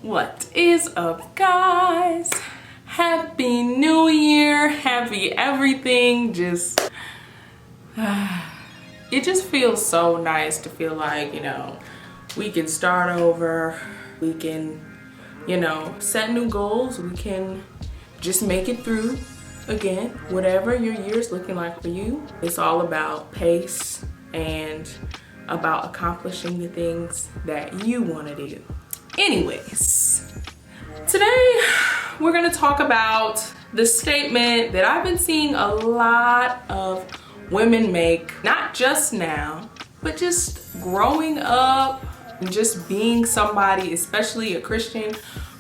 What is up, guys? Happy New Year, happy everything. Just it just feels so nice to feel like, we can start over, we can, set new goals, we can just make it through again. Whatever your year's looking like for you, it's all about pace and about accomplishing the things that you want to do. Anyways, today we're going to talk about the statement that I've been seeing a lot of women make, not just now, but just growing up and just being somebody, especially a Christian,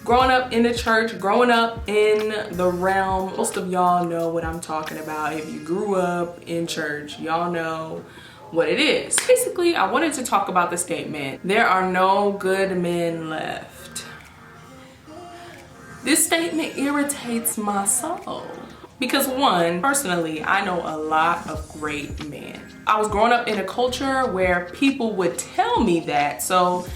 growing up in the church, growing up in the realm. Most of y'all know what I'm talking about. If you grew up in church, y'all know what it is. Basically, I wanted to talk about the statement, there are no good men left. This statement irritates my soul because, one, personally, I know a lot of great men. I was growing up in a culture where people would tell me that, so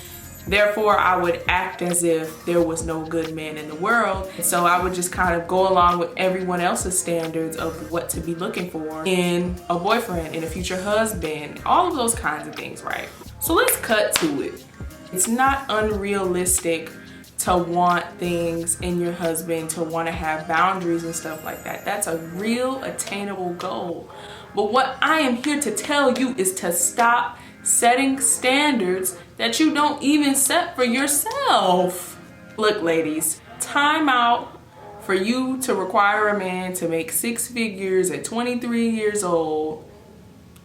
therefore I would act as if there was no good man in the world. So I would just kind of go along with everyone else's standards of what to be looking for in a boyfriend, in a future husband, all of those kinds of things, right? So let's cut to it. It's not unrealistic to want things in your husband, to want to have boundaries and stuff like that. That's a real attainable goal. But what I am here to tell you is to stop setting standards that you don't even set for yourself. Look, ladies, time out for you to require a man to make 6 figures at 23 years old,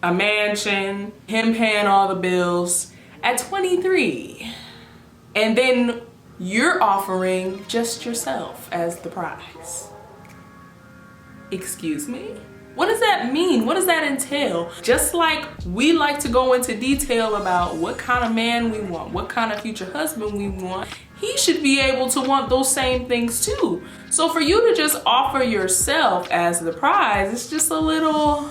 a mansion, him paying all the bills at 23, and then you're offering just yourself as the prize. Excuse me? What does that mean? What does that entail? Just like we like to go into detail about what kind of man we want, what kind of future husband we want, he should be able to want those same things too. So for you to just offer yourself as the prize, it's just a little...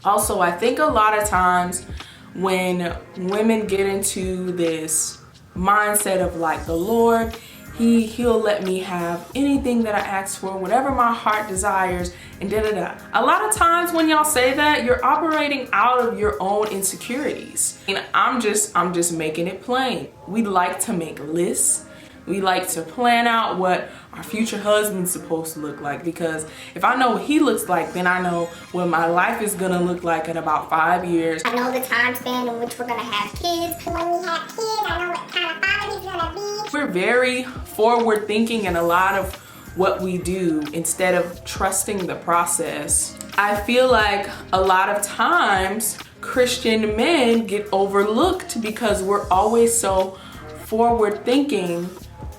Also, I think a lot of times when women get into this mindset of like, the Lord, He'll let me have anything that I ask for, whatever my heart desires, and da-da-da. A lot of times when y'all say that, you're operating out of your own insecurities. And I'm just making it plain. We like to make lists. We like to plan out what our future husband's supposed to look like, because if I know what he looks like, then I know what my life is gonna look like in about 5 years. I know the time span in which we're gonna have kids. When we have kids, I know what kind of father he's gonna be. We're very forward thinking in a lot of what we do instead of trusting the process. I feel like a lot of times Christian men get overlooked because we're always so forward thinking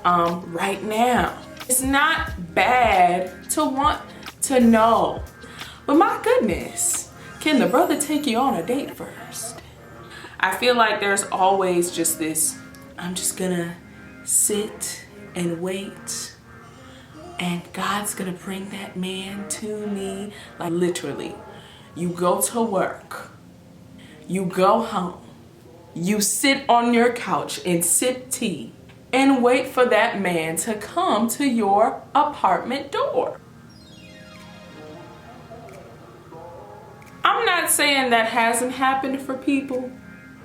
right now. It's not bad to want to know, but my goodness, can the brother take you on a date first? I feel like there's always just this, I'm just gonna sit and wait and God's gonna bring that man to me. Like literally, you go to work, you go home, you sit on your couch and sip tea and wait for that man to come to your apartment door. I'm not saying that hasn't happened for people,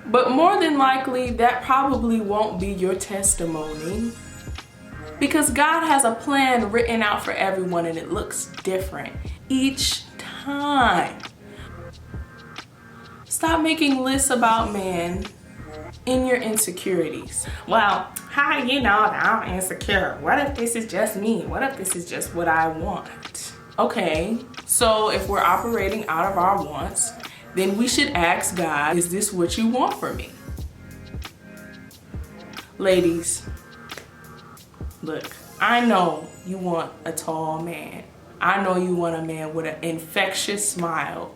but more than likely that probably won't be your testimony, because God has a plan written out for everyone and it looks different each time. Stop making lists about men in your insecurities. Well, how do you know that I'm insecure? What if this is just me? What if this is just what I want? Okay, so if we're operating out of our wants, then we should ask God, is this what you want for me? Ladies, look, I know you want a tall man. I know you want a man with an infectious smile.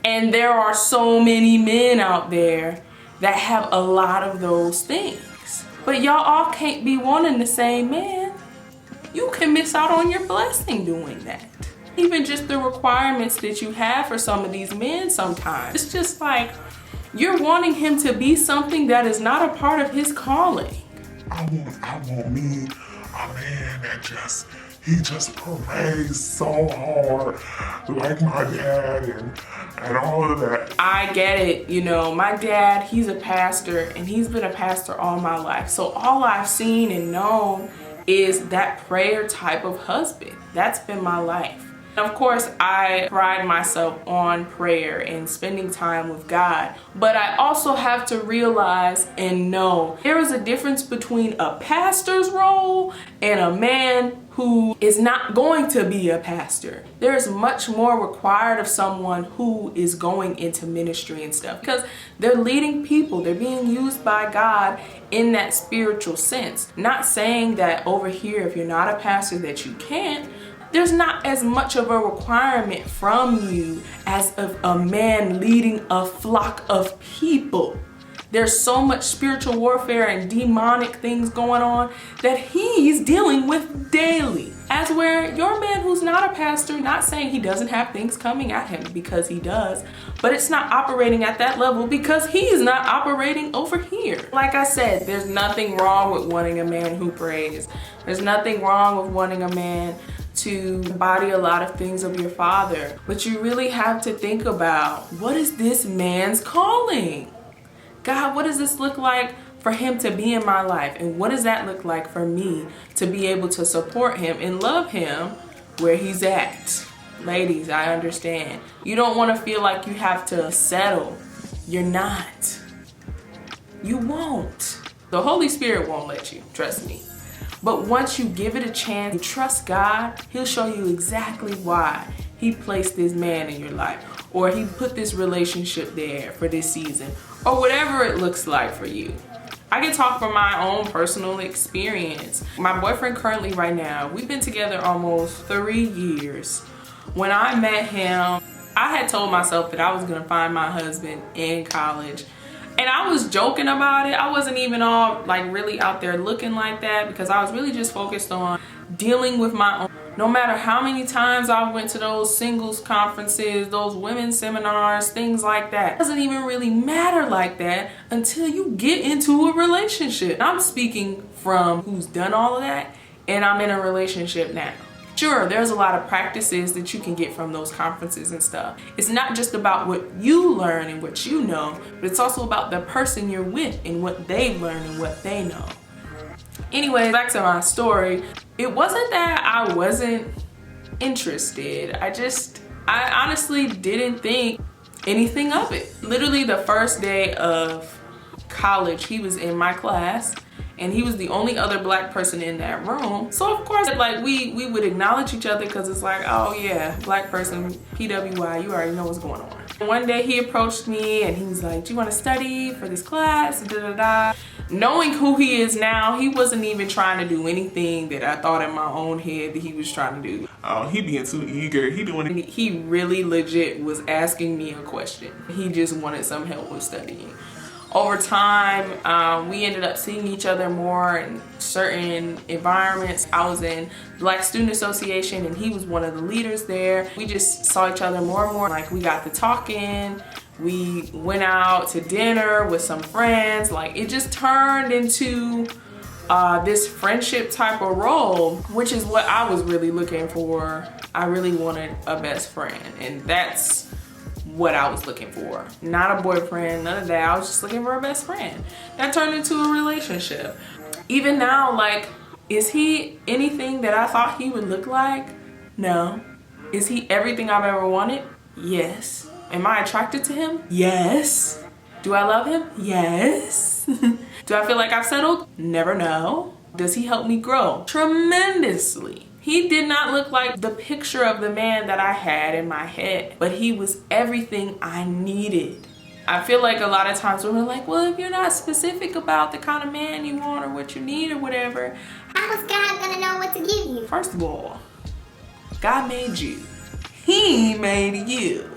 And there are so many men out there that have a lot of those things. But y'all all can't be wanting the same man. You can miss out on your blessing doing that. Even just the requirements that you have for some of these men sometimes. It's just like, You're wanting him to be something that is not a part of his calling. I want me a man that he just prays so hard, like my dad and all of that. I get it. You know, my dad, he's a pastor, and he's been a pastor all my life. So all I've seen and known is that prayer type of husband. That's been my life. Of course, I pride myself on prayer and spending time with God, but I also have to realize and know there is a difference between a pastor's role and a man who is not going to be a pastor. There is much more required of someone who is going into ministry and stuff, because they're leading people. They're being used by God in that spiritual sense. Not saying that over here, if you're not a pastor, that you can't. There's not as much of a requirement from you as of a man leading a flock of people. There's so much spiritual warfare and demonic things going on that he's dealing with daily. As where your man who's not a pastor, not saying he doesn't have things coming at him, because he does, but it's not operating at that level because he's not operating over here. Like I said, there's nothing wrong with wanting a man who prays. There's nothing wrong with wanting a man to embody a lot of things of your father. But you really have to think about, what is this man's calling? God, what does this look like for him to be in my life? And what does that look like for me to be able to support him and love him where he's at? Ladies, I understand. You don't want to feel like you have to settle. You're not. You won't. The Holy Spirit won't let you, trust me. But once you give it a chance, you trust God, he'll show you exactly why he placed this man in your life, or he put this relationship there for this season, or whatever it looks like for you. I can talk from my own personal experience. My boyfriend currently right now, we've been together almost 3 years. When I met him, I had told myself that I was gonna find my husband in college. And I was joking about it. I wasn't even all like really out there looking like that, because I was really just focused on dealing with my own. No matter how many times I went to those singles conferences, those women's seminars, things like that, it doesn't even really matter like that until you get into a relationship. I'm speaking from who's done all of that, and I'm in a relationship now. Sure, there's a lot of practices that you can get from those conferences and stuff. It's not just about what you learn and what you know, but it's also about the person you're with and what they've learned and what they know. Anyway, back to my story. It wasn't that I wasn't interested. I honestly didn't think anything of it. Literally the first day of college, he was in my class, and he was the only other black person in that room. So of course, like we would acknowledge each other, because it's like, oh yeah, black person, PWI, you already know what's going on. One day he approached me and he was like, do you want to study for this class? Da, da, da. Knowing who he is now, he wasn't even trying to do anything that I thought in my own head that he was trying to do. Oh, he being too eager. He really legit was asking me a question. He just wanted some help with studying. Over time, we ended up seeing each other more in certain environments. I was in Black Student Association and he was one of the leaders there. We just saw each other more and more. Like, we got to talking. We went out to dinner with some friends. Like, it just turned into this friendship type of role, which is what I was really looking for. I really wanted a best friend, and that's what I was looking for. Not a boyfriend, none of that. I was just looking for a best friend. That turned into a relationship. Even now, like, is he anything that I thought he would look like? No. Is he everything I've ever wanted? Yes. Am I attracted to him? Yes. Do I love him? Yes. Do I feel like I've settled? Never know. Does he help me grow? Tremendously. He did not look like the picture of the man that I had in my head, but he was everything I needed. I feel like a lot of times when we're like, well, if you're not specific about the kind of man you want or what you need or whatever, how is God gonna know what to give you? First of all, God made you. He made you.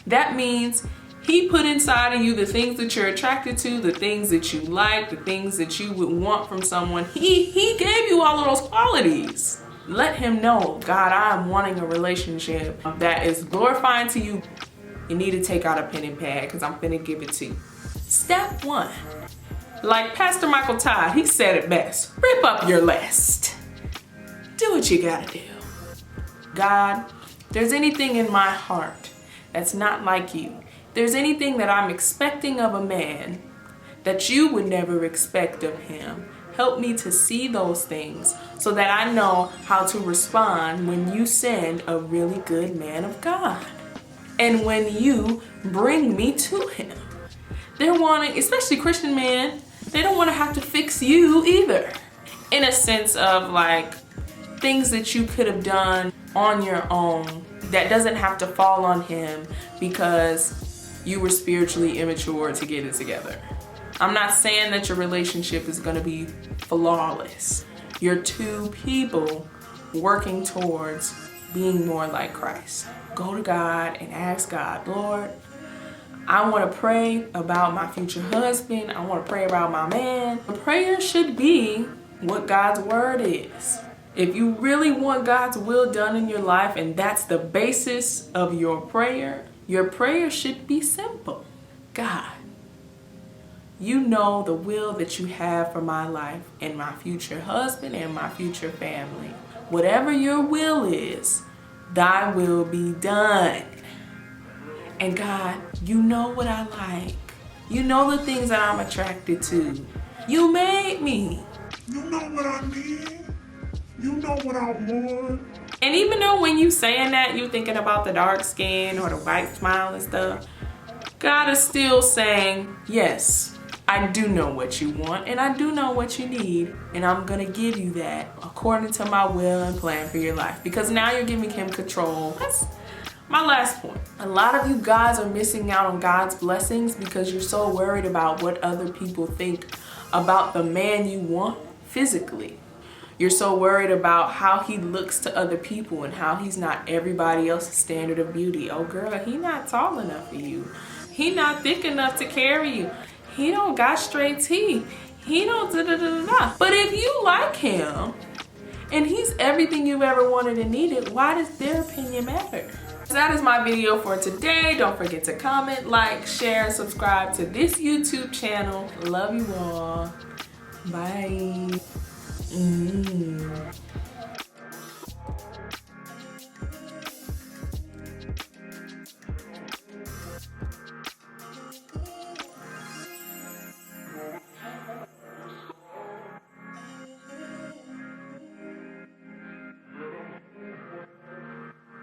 That means he put inside of you the things that you're attracted to, the things that you like, the things that you would want from someone. He gave you all of those qualities. Let him know, God, I'm wanting a relationship that is glorifying to you. you need to take out a pen and pad because I'm finna give it to you. Step 1. Like Pastor Michael Todd, he said it best. Rip up your list. Do what you gotta do. God, if there's anything in my heart that's not like you, if there's anything that I'm expecting of a man that you would never expect of him, help me to see those things so that I know how to respond when you send a really good man of God. And when you bring me to him. They're wanting, especially Christian men, they don't want to have to fix you either. In a sense of like things that you could have done on your own that doesn't have to fall on him because you were spiritually immature to get it together. I'm not saying that your relationship is going to be flawless. You're two people working towards being more like Christ. Go to God and ask God, Lord, I want to pray about my future husband. I want to pray about my man. The prayer should be what God's word is. If you really want God's will done in your life and that's the basis of your prayer should be simple. God, you know the will that you have for my life and my future husband and my future family. Whatever your will is, thy will be done. And God, you know what I like. You know the things that I'm attracted to. You made me. You know what I need. You know what I want. And even though when you saying that, you thinking about the dark skin or the white smile and stuff, God is still saying, yes, I do know what you want and I do know what you need. And I'm going to give you that according to my will and plan for your life. Because now you're giving him control. That's my last point. A lot of you guys are missing out on God's blessings because you're so worried about what other people think about the man you want physically. You're so worried about how he looks to other people and how he's not everybody else's standard of beauty. Oh girl, he not tall enough for you. He not thick enough to carry you. He don't got straight teeth. He don't da-da-da-da-da. But if you like him and he's everything you've ever wanted and needed, why does their opinion matter? That is my video for today. Don't forget to comment, like, share, and subscribe to this YouTube channel. Love you all. Bye.